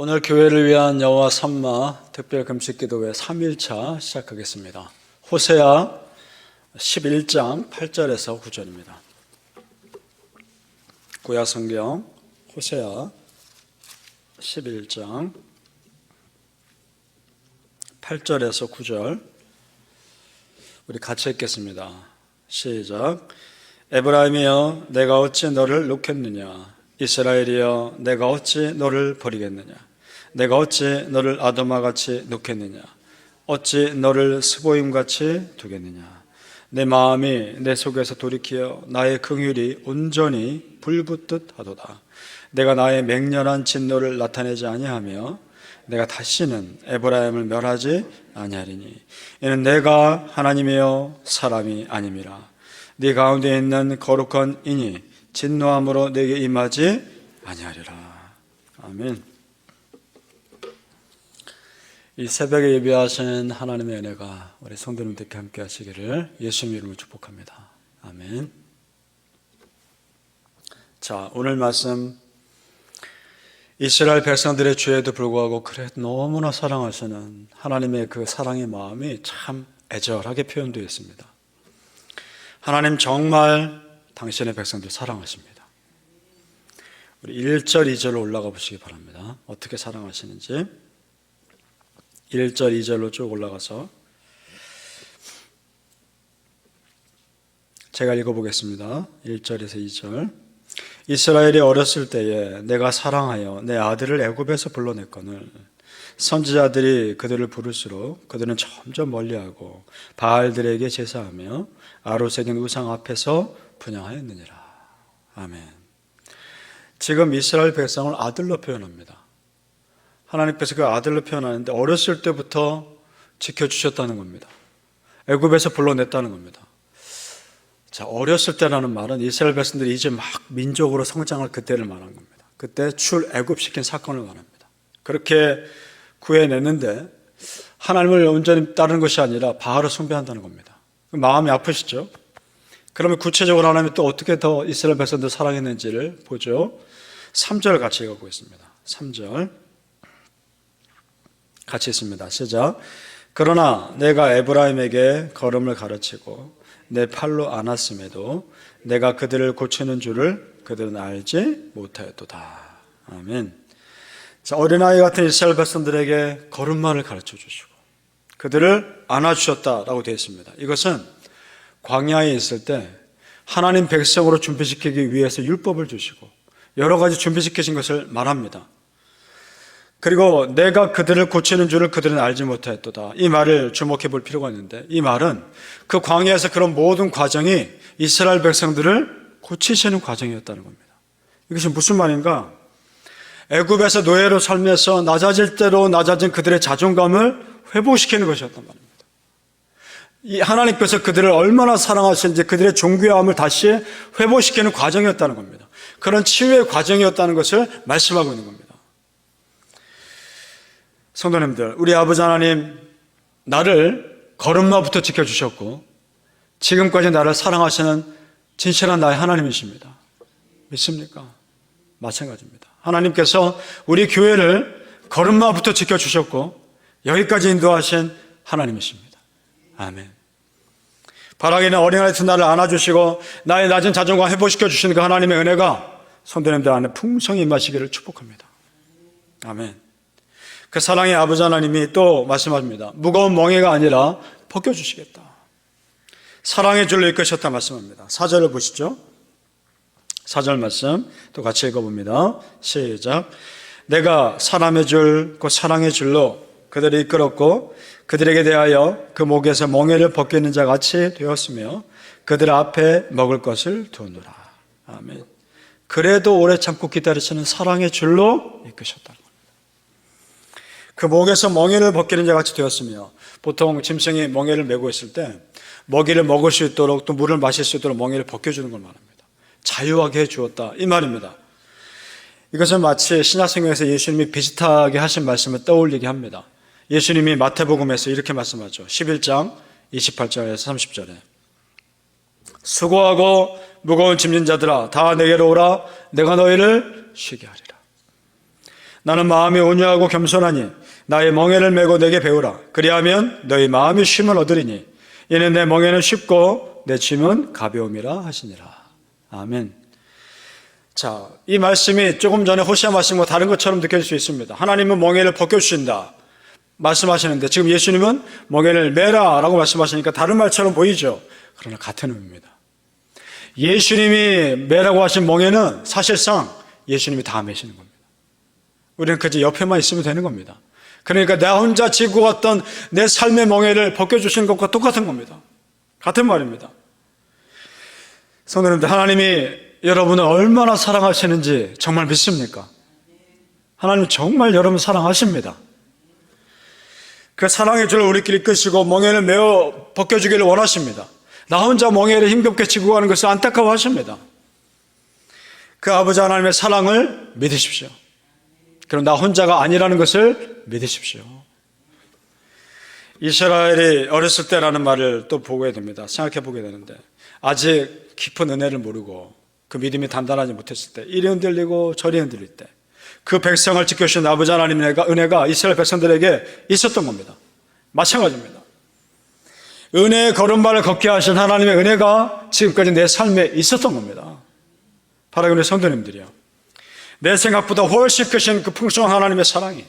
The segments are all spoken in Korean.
오늘 교회를 위한 여호와 삼마 특별 금식 기도회 3일차 시작하겠습니다. 호세아 11장 8절에서 9절입니다. 구약 성경 호세아 11장 8절에서 9절 우리 같이 읽겠습니다. 시작. 에브라임이여 내가 어찌 너를 놓겠느냐, 이스라엘이여 내가 어찌 너를 버리겠느냐, 내가 어찌 너를 아도마같이 놓겠느냐, 어찌 너를 스보임같이 두겠느냐. 내 마음이 내 속에서 돌이키어 나의 긍휼이 온전히 불붙듯 하도다. 내가 나의 맹렬한 진노를 나타내지 아니하며 내가 다시는 에브라임을 멸하지 아니하리니 이는 내가 하나님이여 사람이 아님이라. 네 가운데 있는 거룩한 인이 진노함으로 내게 임하지 아니하리라. 아멘. 이 새벽에 예배하신 하나님의 은혜가 우리 성도님들께 함께 하시기를 예수님 이름으로 축복합니다. 아멘. 자, 오늘 말씀, 이스라엘 백성들의 죄에도 불구하고 그래 너무나 사랑하시는 하나님의 그 사랑의 마음이 참 애절하게 표현되어 있습니다. 하나님 정말 당신의 백성들 사랑하십니다. 우리 1절, 2절로 올라가 보시기 바랍니다. 어떻게 사랑하시는지 1절, 2절로 쭉 올라가서 제가 읽어보겠습니다. 1절에서 2절. 이스라엘이 어렸을 때에 내가 사랑하여 내 아들을 애굽에서 불러냈거늘 선지자들이 그들을 부를수록 그들은 점점 멀리하고 바알들에게 제사하며 아로새긴 우상 앞에서 분향하였느니라. 아멘. 지금 이스라엘 백성을 아들로 표현합니다. 하나님께서 그 아들로 표현하는데 어렸을 때부터 지켜주셨다는 겁니다. 애굽에서 불러냈다는 겁니다. 자, 어렸을 때라는 말은 이스라엘 백성들이 이제 막 민족으로 성장할 그때를 말한 겁니다. 그때 출애굽시킨 사건을 말합니다. 그렇게 구해냈는데 하나님을 온전히 따르는 것이 아니라 바알을 숭배한다는 겁니다. 마음이 아프시죠? 그러면 구체적으로 하나님이 또 어떻게 더 이스라엘 백성들 사랑했는지를 보죠. 3절 같이 읽어보겠습니다. 3절 같이 있습니다. 시작. 그러나 내가 에브라임에게 걸음을 가르치고 내 팔로 안았음에도 내가 그들을 고치는 줄을 그들은 알지 못하였도다. 아멘. 자, 어린아이 같은 이스라엘 백성들에게 걸음마를 가르쳐 주시고 그들을 안아주셨다라고 되어 있습니다. 이것은 광야에 있을 때 하나님 백성으로 준비시키기 위해서 율법을 주시고 여러 가지 준비시키신 것을 말합니다. 그리고 내가 그들을 고치는 줄을 그들은 알지 못하였도다. 이 말을 주목해 볼 필요가 있는데 이 말은 그 광야에서 그런 모든 과정이 이스라엘 백성들을 고치시는 과정이었다는 겁니다. 이것이 무슨 말인가? 애굽에서 노예로 살면서 낮아질 대로 낮아진 그들의 자존감을 회복시키는 것이었단 말입니다. 이 하나님께서 그들을 얼마나 사랑하시는지 그들의 존귀함을 다시 회복시키는 과정이었다는 겁니다. 그런 치유의 과정이었다는 것을 말씀하고 있는 겁니다. 성도님들, 우리 아버지 하나님 나를 걸음마부터 지켜주셨고 지금까지 나를 사랑하시는 진실한 나의 하나님이십니다. 믿습니까? 마찬가지입니다. 하나님께서 우리 교회를 걸음마부터 지켜주셨고 여기까지 인도하신 하나님이십니다. 아멘. 바라기는 어린아이 같은 나를 안아주시고 나의 낮은 자존감 회복시켜 주시는 그 하나님의 은혜가 성도님들 안에 풍성히 임하시기를 축복합니다. 아멘. 그 사랑의 아버지 하나님이 또 말씀합니다. 무거운 멍에가 아니라 벗겨주시겠다. 사랑의 줄로 이끄셨다 말씀합니다. 4절을 보시죠. 4절 말씀 또 같이 읽어봅니다. 시작. 내가 사람의 줄, 그 사랑의 줄로 그들을 이끌었고 그들에게 대하여 그 목에서 멍에를 벗기는 자 같이 되었으며 그들 앞에 먹을 것을 두노라. 아멘. 그래도 오래 참고 기다리시는 사랑의 줄로 이끄셨다. 그 목에서 멍에를 벗기는 자 같이 되었으며 보통 짐승이 멍에를 메고 있을 때 먹이를 먹을 수 있도록 또 물을 마실 수 있도록 멍에를 벗겨주는 걸 말합니다. 자유하게 해주었다 이 말입니다. 이것은 마치 신약성경에서 예수님이 비슷하게 하신 말씀을 떠올리게 합니다. 예수님이 마태복음에서 이렇게 말씀하죠. 11장 28절에서 30절에 수고하고 무거운 짐진 자들아 다 내게로 오라 내가 너희를 쉬게 하리라. 나는 마음이 온유하고 겸손하니 나의 멍에를 메고 내게 배우라. 그리하면 너희 마음이 쉼을 얻으리니 이는 내 멍에는 쉽고 내 짐은 가벼움이라 하시니라. 아멘. 자, 이 말씀이 조금 전에 호시아 말씀과 다른 것처럼 느껴질 수 있습니다. 하나님은 멍에를 벗겨주신다 말씀하시는데 지금 예수님은 멍에를 메라 라고 말씀하시니까 다른 말처럼 보이죠. 그러나 같은 의미입니다. 예수님이 메라고 하신 멍에는 사실상 예수님이 다 메시는 겁니다. 우리는 그저 옆에만 있으면 되는 겁니다. 그러니까 나 혼자 지고 갔던 내 삶의 멍에를 벗겨주신 것과 똑같은 겁니다. 같은 말입니다. 성도님들, 하나님이 여러분을 얼마나 사랑하시는지 정말 믿습니까? 하나님 정말 여러분 사랑하십니다. 그 사랑의 줄을 우리끼리 끄시고 멍에를 메어 벗겨주기를 원하십니다. 나 혼자 멍에를 힘겹게 지고 가는 것을 안타까워하십니다. 그 아버지 하나님의 사랑을 믿으십시오. 그럼 나 혼자가 아니라는 것을 믿으십시오. 이스라엘이 어렸을 때라는 말을 또 보게 됩니다. 생각해 보게 되는데 아직 깊은 은혜를 모르고 그 믿음이 단단하지 못했을 때, 이리 흔들리고 저리 흔들릴 때 그 백성을 지켜주신 아버지 하나님의 은혜가 이스라엘 백성들에게 있었던 겁니다. 마찬가지입니다. 은혜의 걸음발을 걷게 하신 하나님의 은혜가 지금까지 내 삶에 있었던 겁니다. 바로 우리 성도님들이요, 내 생각보다 훨씬 크신 그 풍성한 하나님의 사랑이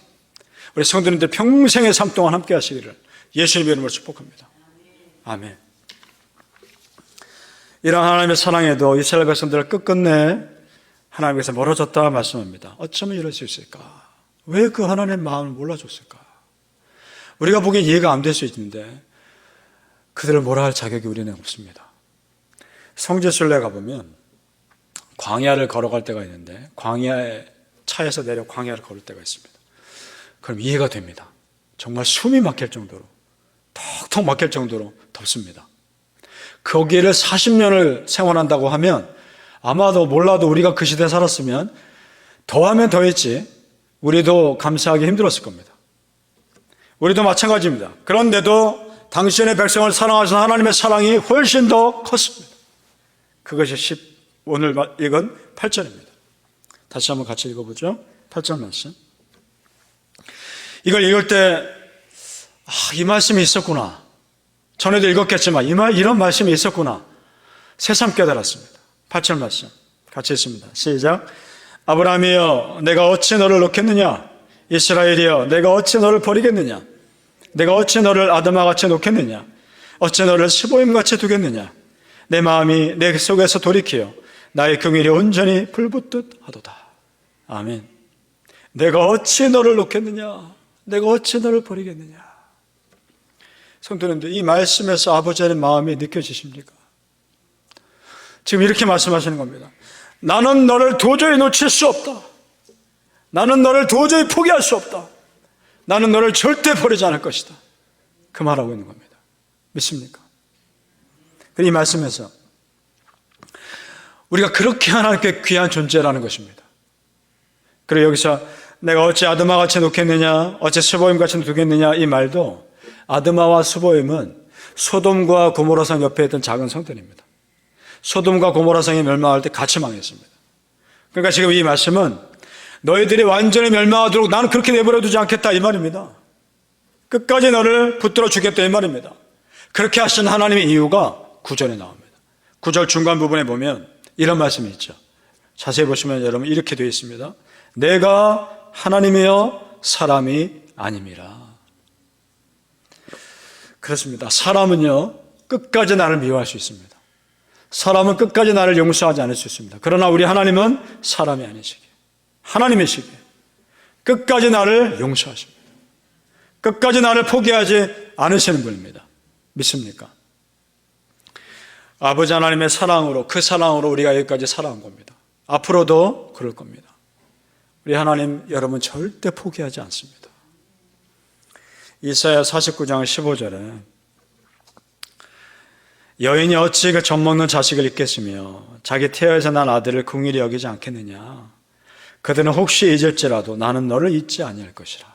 우리 성도님들 평생의 삶 동안 함께 하시기를 예수님의 이름으로 축복합니다. 아멘. 이런 하나님의 사랑에도 이스라엘 백성들을 끝끝내 하나님께서 멀어졌다 말씀합니다. 어쩌면 이럴 수 있을까? 왜 그 하나님의 마음을 몰라줬을까? 우리가 보기엔 이해가 안 될 수 있는데 그들을 뭐라 할 자격이 우리는 없습니다. 성지순례 가보면 광야를 걸어갈 때가 있는데 광야에 차에서 내려 광야를 걸을 때가 있습니다. 그럼 이해가 됩니다. 정말 숨이 막힐 정도로, 턱턱 막힐 정도로 덥습니다. 거기를 40년을 생활한다고 하면 아마도 몰라도 우리가 그 시대에 살았으면 더하면 더했지 우리도 감사하기 힘들었을 겁니다. 우리도 마찬가지입니다. 그런데도 당신의 백성을 사랑하시는 하나님의 사랑이 훨씬 더 컸습니다. 그것이 오늘 읽은 8절입니다. 다시 한번 같이 읽어보죠. 8절 말씀. 이걸 읽을 때 이 말씀이 있었구나. 전에도 읽었겠지만 이런 말씀이 있었구나. 새삼 깨달았습니다. 8절 말씀 같이 읽습니다. 시작. 아브라함이여 내가 어찌 너를 놓겠느냐? 이스라엘이여 내가 어찌 너를 버리겠느냐? 내가 어찌 너를 아드마같이 놓겠느냐? 어찌 너를 스보임같이 두겠느냐? 내 마음이 내 속에서 돌이키어 나의 긍휼이 온전히 불붙듯 하도다. 아멘. 내가 어찌 너를 놓겠느냐? 내가 어찌 너를 버리겠느냐? 성도님들, 이 말씀에서 아버지 하나님의 마음이 느껴지십니까? 지금 이렇게 말씀하시는 겁니다. 나는 너를 도저히 놓칠 수 없다. 나는 너를 도저히 포기할 수 없다. 나는 너를 절대 버리지 않을 것이다. 그 말하고 있는 겁니다. 믿습니까? 이 말씀에서 우리가 그렇게 하나님께 귀한 존재라는 것입니다. 그리고 여기서 내가 어찌 아드마같이 놓겠느냐, 어찌 스보임같이 두겠느냐, 이 말도 아드마와 스보임은 소돔과 고모라성 옆에 있던 작은 성들입니다. 소돔과 고모라성이 멸망할 때 같이 망했습니다. 그러니까 지금 이 말씀은 너희들이 완전히 멸망하도록 나는 그렇게 내버려 두지 않겠다 이 말입니다. 끝까지 너를 붙들어 주겠다 이 말입니다. 그렇게 하신 하나님의 이유가 9절에 나옵니다. 9절 중간 부분에 보면 이런 말씀이 있죠. 자세히 보시면 여러분 이렇게 되어 있습니다. 내가 하나님이여 사람이 아님이라. 그렇습니다. 사람은요 끝까지 나를 미워할 수 있습니다. 사람은 끝까지 나를 용서하지 않을 수 있습니다. 그러나 우리 하나님은 사람이 아니시기에 하나님이시기에 끝까지 나를 용서하십니다. 끝까지 나를 포기하지 않으시는 분입니다. 믿습니까? 아버지 하나님의 사랑으로, 그 사랑으로 우리가 여기까지 살아온 겁니다. 앞으로도 그럴 겁니다. 우리 하나님 여러분 절대 포기하지 않습니다. 이사야 49장 15절에 여인이 어찌 그 젖먹는 자식을 잊겠으며 자기 태아에서 난 아들을 긍휼히 여기지 않겠느냐. 그들은 혹시 잊을지라도 나는 너를 잊지 아니할 것이라.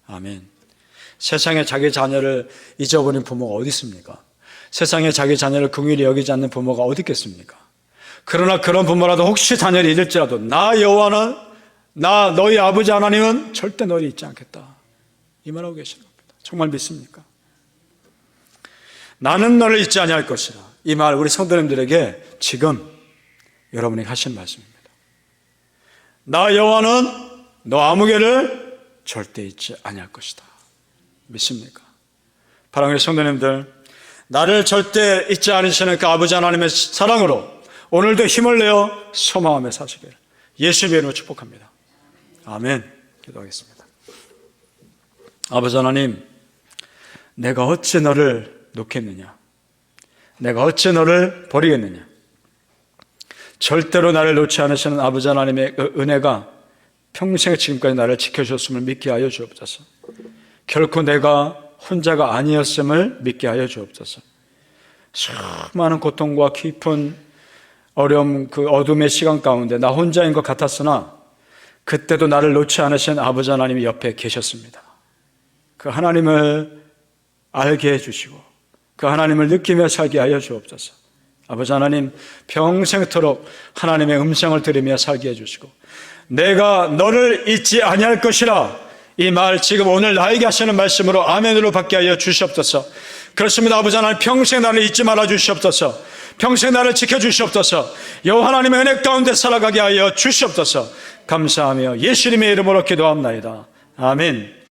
아멘. 세상에 자기 자녀를 잊어버린 부모가 어디 있습니까? 세상에 자기 자녀를 긍휼히 여기지 않는 부모가 어디 있겠습니까? 그러나 그런 부모라도 혹시 자녀를 잊을지라도 나 여호와는 너희 아버지 하나님은 절대 너를 잊지 않겠다. 이 말하고 계시는 겁니다. 정말 믿습니까? 나는 너를 잊지 아니할 것이라. 이 말 우리 성도님들에게 지금 여러분에게 하신 말씀입니다. 나 여호와는 너 아무개를 절대 잊지 아니할 것이다. 믿습니까? 사랑하는 성도님들, 나를 절대 잊지 않으시는 그 아버지 하나님의 사랑으로 오늘도 힘을 내어 소망하며 사시기를 예수의 이름으로 축복합니다. 아멘. 기도하겠습니다. 아버지 하나님, 내가 어찌 너를 놓겠느냐? 내가 어찌 너를 버리겠느냐? 절대로 나를 놓지 않으시는 아버지 하나님의 그 은혜가 평생 지금까지 나를 지켜주셨음을 믿게 하여 주옵소서. 결코 내가 혼자가 아니었음을 믿게 하여 주옵소서. 수많은 고통과 깊은 어려움, 그 어둠의 시간 가운데 나 혼자인 것 같았으나 그때도 나를 놓지 않으신 아버지 하나님이 옆에 계셨습니다. 그 하나님을 알게 해주시고 그 하나님을 느끼며 살게 하여 주옵소서. 아버지 하나님, 평생토록 하나님의 음성을 들으며 살게 해주시고 내가 너를 잊지 아니할 것이라, 이 말 지금 오늘 나에게 하시는 말씀으로 아멘으로 받게 하여 주시옵소서. 그렇습니다. 아버지 하나님, 평생 나를 잊지 말아 주시옵소서. 평생 나를 지켜주시옵소서. 여호와 하나님의 은혜 가운데 살아가게 하여 주시옵소서. 감사하며 예수님의 이름으로 기도합나이다. 아멘.